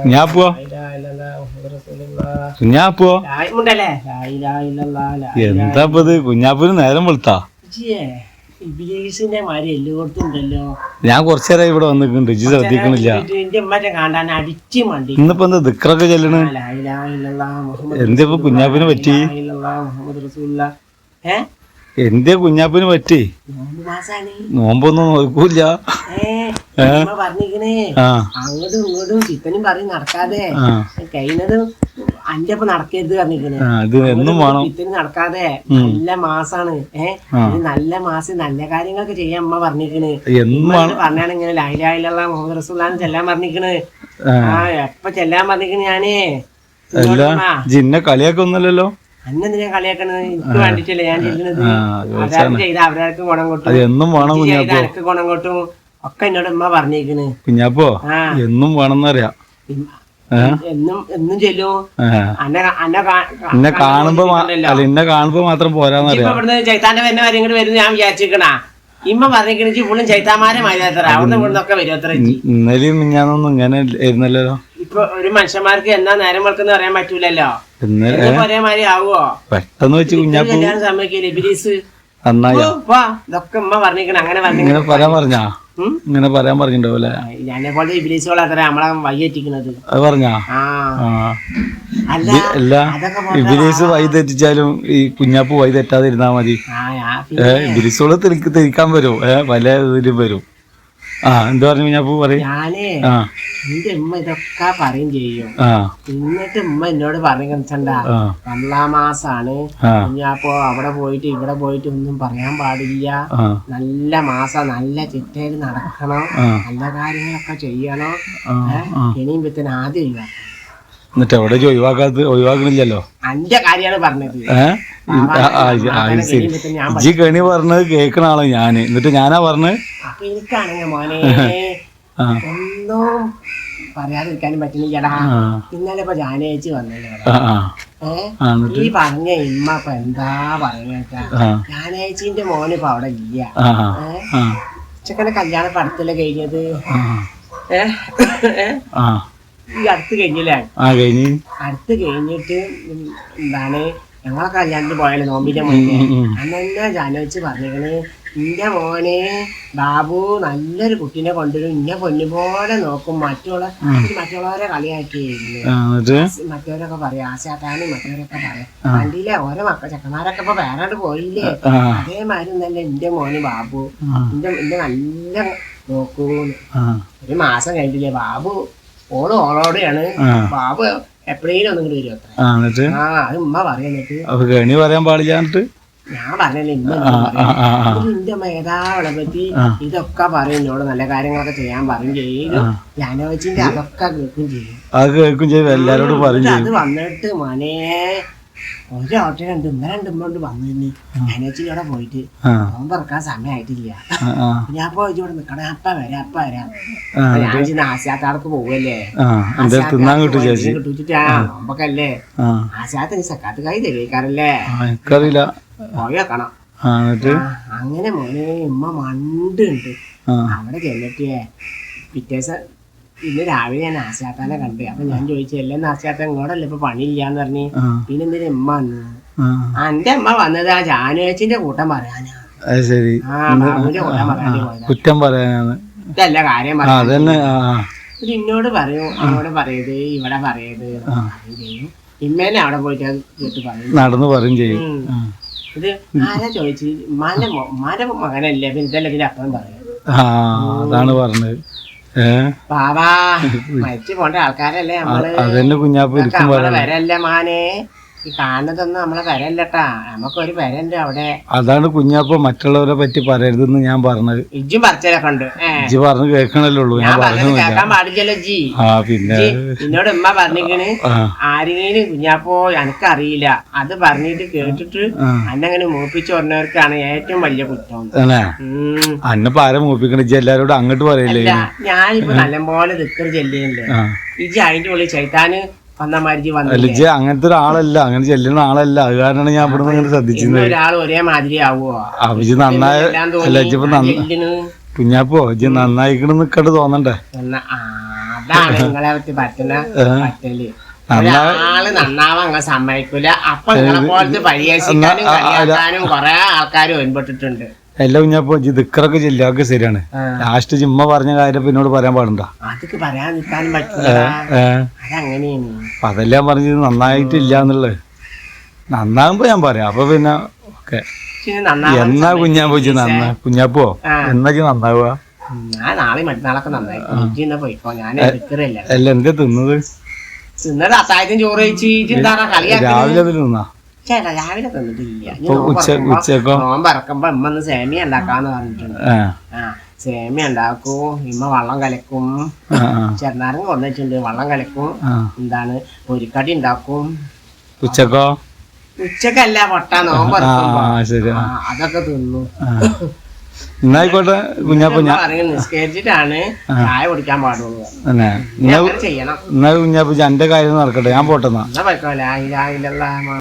ഞാൻ പോവാ എന്താ ഇത് കുഞ്ഞാപ്പൂര് നേരം വെളുത്താ ഞാൻ കുറച്ചേരായി ഇവിടെ വന്നിട്ടുണ്ട് ഇജ്ജ് ശ്രദ്ധിക്കണില്ല ഇന്നിപ്പോ എന്താ ദിക്റൊക്കെ ചെല്ലണ് എന്താ ഇപ്പൊ കുഞ്ഞാപ്പിന് പറ്റി എന്തേ കുഞ്ഞാപ്പിന് പറ്റി നോമ്പൊന്നും നോക്കൂല അങ്ങോട്ടും ഇങ്ങോട്ടും ചിക്കനും പറയും നടക്കാതെ കഴിഞ്ഞത് അഞ്ചപ്പം നടക്കരുത് പറഞ്ഞിരിക്കണേ ചിക്കന് നടക്കാതെ നല്ല മാസാണ് നല്ല മാസം നല്ല കാര്യങ്ങളൊക്കെ ചെയ്യാൻ അമ്മ പറഞ്ഞിരിക്കണ് പറഞ്ഞാണ് ഇങ്ങനെ ലായിലുള്ള മുഹമ്മദ് റസൂലുള്ളാഹിനെ ചെല്ലാൻ പറഞ്ഞിരിക്കണ് എപ്പ ചെല്ലാൻ പറഞ്ഞിരിക്കണ് ഞാനേ ജിന്നെ കളിയൊക്കെ ഒന്നുമല്ലല്ലോ അന്നെന്തിനാ കളിയാക്കണത് എനിക്ക് വേണ്ടിട്ടല്ലേ ഞാൻ ചെല്ലുന്നത് ചെയ്ത അവരവർക്ക് ഗുണം കൊട്ടും എനക്ക് ഗുണം കൊട്ടും ഒക്കെ എന്നോട് ഉമ്മ പറഞ്ഞേക്കണ് കുഞ്ഞാപ്പോ എന്നും വേണമെന്നറിയാം എന്നും ചെല്ലും എന്നെ കാണുമ്പോ മാത്രം പോരാന്നറിയാം ഇവിടുന്ന് ചൈത്താന്റെ വരുന്ന വരെ ഇങ്ങോട്ട് വരും ഞാൻ വിചാരിച്ചിരിക്കണ ഇമ്മ പറഞ്ഞേക്കണ ഇപ്പോഴും ചൈത്താമാരെ മാതിരി അവിടുന്ന് ഇവിടുന്നൊക്കെ വരും അത്ര ഇന്നലെയും ഞാനൊന്നും ഇങ്ങനെ ആയിരുന്നല്ലോ ഇപ്പൊ ഒരു മനുഷ്യന്മാർക്ക് എന്നാ നേരം വെക്കുന്ന പറയാൻ പറ്റൂലല്ലോ ഒരേമാതിരി ആവോ പെട്ടെന്ന് വെച്ച് കുഞ്ഞാപ്പൂ സമ്മതിക്കില്ല ഇബിലീസ് ഇതൊക്കെ ഉമ്മ പറഞ്ഞിരിക്കണ അങ്ങനെ പറഞ്ഞാ ഇങ്ങനെ പറയാൻ പറഞ്ഞിട്ടുണ്ടാവൂലെ ഞാനെ പോലെ ഇബിലീസുകൾ അത്ര നമ്മളെ വയ്യെറ്റിക്കണത് അത് പറഞ്ഞാ അല്ല ഇബിലീസ് വഴി തെറ്റിച്ചാലും ഈ കുഞ്ഞാപ്പ് വഴി തെറ്റാതിരുന്നാ മതി ഇബിലീസുകള് തിരിക്കാൻ വരും പല ഇതിലും വരും എന്താ പറഞ്ഞു കുഞ്ഞാപ്പൂ പറയും ഞാനേ എന്റെ ഉമ്മ ഇതൊക്കെ പറയും ചെയ്യും എന്നിട്ട് ഉമ്മ എന്നോട് പറഞ്ഞ റമളാൻ മാസാണ് കുഞ്ഞാപ്പോ അവിടെ പോയിട്ട് ഇവിടെ പോയിട്ട് ഒന്നും പറയാൻ പാടില്ല നല്ല മാസം നല്ല ചിട്ടയിൽ നടക്കണം നല്ല കാര്യങ്ങളൊക്കെ ചെയ്യണം ഇനിയും വിത്തിന് ആദ്യം ഒഴിവാക്കണം എന്നിട്ട് എവിടെ ഒഴിവാക്കണില്ലല്ലോ എന്റെ കാര്യമാണ് പറഞ്ഞത് ഇജ്ജി കണി പറഞ്ഞത് കേൾക്കണ ആളോ ഞാന് എന്നിട്ട് ഞാനാ പറഞ്ഞത് അപ്പൊ എനിക്കാണെങ്കിൽ മോനെ ഒന്നും പറയാതിരിക്കാനും പറ്റുന്നില്ലടാ ഇന്നലെ ഇപ്പൊ ജാനേച്ചി വന്നല്ലോ ഈ പറഞ്ഞ ഇമ്മ ഇപ്പൊ എന്താ പറയുന്ന ജാനേച്ചിന്റെ മോന് ഇപ്പൊ അവിടെ ഇല്ല ചെക്കനെ കല്യാണം ഇപ്പൊ അടുത്തല്ലേ കഴിഞ്ഞത് ഈ അടുത്ത് കഴിഞ്ഞില്ലേ അടുത്ത് കഴിഞ്ഞിട്ട് എന്താണ് ഞങ്ങളെ കല്യാണത്തിന് പോയാലോ നോമ്പിന്റെ മുന്നേ അന്നെന്നാ ജാനോച്ച് പറഞ്ഞേക്കണ് ഇന്റെ മോനെ ബാബു നല്ലൊരു കുട്ടീനെ കൊണ്ടുവരും ഇന്നെ പൊന്നുപോലെ നോക്കും മറ്റുള്ളവരെ കളിയാക്കിയിരുന്നു മറ്റവരൊക്കെ പറയാം ആശാത്താനും മറ്റവരൊക്കെ പറയാം കണ്ടില്ലേ ഓരോ ചെക്കന്മാരൊക്കെ ഇപ്പൊ വേറെ പോയില്ലേ അതേമാതിരി നല്ല എന്റെ മോന് ബാബു എന്റെ നല്ല നോക്കൂന്ന് ഒരു മാസം കഴിഞ്ഞില്ലേ ബാബു ഓളോടെയാണ് ബാബു എപ്പോഴേലും ഒന്നും കൂടി വരും അത്ര അത് ഉമ്മ പറയുന്നിട്ട് പറയാൻ പാടില്ല ഞാൻ പറഞ്ഞല്ലേ ഇമ്മ എന്റെ മേധാവളെ പറ്റി ഇതൊക്കെ പറയും എന്നോട് നല്ല കാര്യങ്ങളൊക്കെ ചെയ്യാൻ പറയും ചെയ്യും ജാനോച്ചിന്റെ അതൊക്കെ കേൾക്കും ചെയ്യും അത് വന്നിട്ട് മോനെ ഒരോട്ടെ രണ്ടുമ്പോണ്ട് വന്നു തന്നെ ജാനോച്ചിനോടെ പോയിട്ട് ഫോൺ പറക്കാൻ സമയമായിട്ടില്ല ഞാൻ പോയി ഇവിടെ നിക്കണേ അപ്പ വരാം ഞാൻ ആശാത്താടക്ക് പോവല്ലേ കിട്ടിച്ചിട്ടാ നോമ്പൊക്കല്ലേ ആശാത്തിന് സക്കാത്ത് കൈ തെളിയിക്കാറല്ലേ പോയേക്കണം അങ്ങനെ മോനെ ഉമ്മ മണ്ടുണ്ട് അവിടെ ചെന്നിട്ടേ പിറ്റേസം ഇന്ന് രാവിലെ ഞാൻ ആശാത്താനെ കണ്ടു അപ്പൊ ഞാൻ ചോദിച്ചു എല്ലാം ആശാത്ത ഇങ്ങോട്ടല്ലേ ഇപ്പൊ പണിയില്ലാന്ന് പറഞ്ഞ് പിന്നെ എന്തിനാ ഉമ്മ വന്നു എന്റെ അമ്മ വന്നത് ആ ജാനുവേച്ചിന്റെ കൂട്ടം പറയാനാ ബാബുവിന്റെ കൂട്ടം പറയാനാണ് ഇതല്ല കാര്യം പറഞ്ഞു എന്നോട് പറയൂ അങ്ങോട്ട് പറയത് ഇവിടെ പറയത് ഇമ്മേനെ അവിടെ പോയിട്ട് കേട്ട് പറയും നടന്നു പറയും ചെയ്യും ഇത് ആരാ ചോദിച്ചു ഉമ്മാന്റെ മകനല്ലേ പിന്നെ ഇതല്ലേ ഇതിന്റെ അപ്പം പറയാം അതാണ് പറഞ്ഞത് പാവാ മരിച്ചു പോണ്ട ആൾക്കാരല്ലേ നമ്മള് കുഞ്ഞാപ്പ് വരല്ലേ മാനെ ഈ കാണുന്നതൊന്നും നമ്മളെ വരല്ലട്ടാ നമുക്കൊരു വരണ്ട് അവിടെ അതാണ് കുഞ്ഞാപ്പ മറ്റുള്ളവരെ പറ്റി പറയരുതെന്ന് ഞാൻ പറഞ്ഞത് ഇജ്ജും പറിച്ചലൊക്കെ ഉണ്ട് ഇജ്ജ് പറഞ്ഞു കേൾക്കണല്ലോ ഞാൻ പറഞ്ഞത് കേൾക്കാൻ പാടില്ലല്ലോ ജി പിന്നെ എന്നോട് ഉമ്മ പറഞ്ഞിക്കണ് ആരെങ്കിലും കുഞ്ഞാപ്പോ എനിക്കറിയില്ല അത് പറഞ്ഞിട്ട് കേട്ടിട്ട് അന്നങ്ങനെ മൂപ്പിച്ച് പറഞ്ഞവർക്കാണ് ഏറ്റവും വലിയ കുറ്റം അന്നപ്പോ ആരെ മൂപ്പിക്കണ ഇജ്ജ് എല്ലാരോടും അങ്ങോട്ട് പറയില്ലേ ഞാനിപ്പോ നല്ലപോലെ ദിക്കറ് ചെല്ലുന്നുണ്ട് ഇജ്ജ് അതിന്റെ ഉള്ളിൽ ചൈത്താന് അങ്ങനത്തെ ഒരാളല്ല അങ്ങനെ ചെല്ലുന്ന ആളല്ല അത് കാരണമാണ് ഞാൻ ഇവിടെ ശ്രദ്ധിച്ചത് ഒരാൾ ഒരേ മാതിരി ആവുമോ നന്നായ കുഞ്ഞാപ്പോ ഇജ്ജ് നന്നായിക്കണ് നിക്കട്ട് തോന്നണ്ടേ? അതാണ് നിങ്ങളെ പറ്റി പറ്റുന്ന പറ്റല്. ഒരാള് നന്നാവാൻ അങ്ങ് സമ്മതിക്കൂല. അപ്പൊ നിങ്ങളെ പോലത്തെ പരിഹസിക്കാനും കളിയാക്കാനും കൊറേ ആൾക്കാർ ഒൻപെട്ടിട്ടുണ്ട്. എല്ലാ കുഞ്ഞാപ്പോ ഇജ്ജ് ദിക്കറൊക്കെ ചെല്ലൊക്കെ ശരിയാണ്. ലാസ്റ്റ് ജിമ്മ പറഞ്ഞ കാര്യം എന്നോട് പറയാൻ പാടുണ്ടോ? അതൊക്കെ പറയാൻ നിൽക്കാനും പറ്റില്ല. അതങ്ങനെയാണ്. അപ്പൊ അതെല്ലാം പറഞ്ഞത് നന്നായിട്ടില്ല എന്നുള്ളത്. നന്നാകുമ്പോ ഞാൻ പറയാം. അപ്പൊ പിന്നെ ഓക്കെ. എന്നാ കുഞ്ഞാപ്പോ ഇജ്ജ് കുഞ്ഞാപ്പോ എന്നാ ഇജ്ജ് നന്നാവുക? ഞാൻ നാളെ മറ്റന്നാളൊക്കെ നന്നായി പോയിക്കോ. ഞാൻ എടുക്കറില്ല. അല്ല എന്താ തിന്നത്? തിന്നത് അത്താഴത്തിന് ചോറ് കഴിച്ച് രാവിലെ തിന്നാ? ചേട്ടാ രാവിലെ തന്നിട്ടില്ല. ഉച്ചക്കോ? നോമ്പറക്കുമ്പോ ഇമ്മ ഒന്ന് സേമിയ ഉണ്ടാക്കാന്ന് പറഞ്ഞിട്ടുണ്ട്. സേമിയ ഉണ്ടാക്കും. ഇമ്മ വള്ളം കലക്കും. ചെറുനാരങ്ങ കൊണ്ടുവച്ചിട്ടുണ്ട്. വള്ളം കലക്കും. എന്താണ് പൊരിക്കടി ഉണ്ടാക്കും. ഉച്ചക്കോ? ഉച്ചക്കല്ല പൊട്ട നോമ്പറക്കുമ്പോ അതൊക്കെ തിന്നു. എന്നായിക്കോട്ടെ കുഞ്ഞാപ്പോ. ഞാൻ നിസ്കരിച്ചിട്ടാണ് ചായ കുടിക്കാൻ പാടുള്ളൂ. ചെയ്യണം. എന്നാ കുഞ്ഞാപ്പോ എന്റെ കാര്യം നടക്കട്ടെ. ഞാൻ പോട്ടെന്നാ. എന്നാ പോയിക്കോല.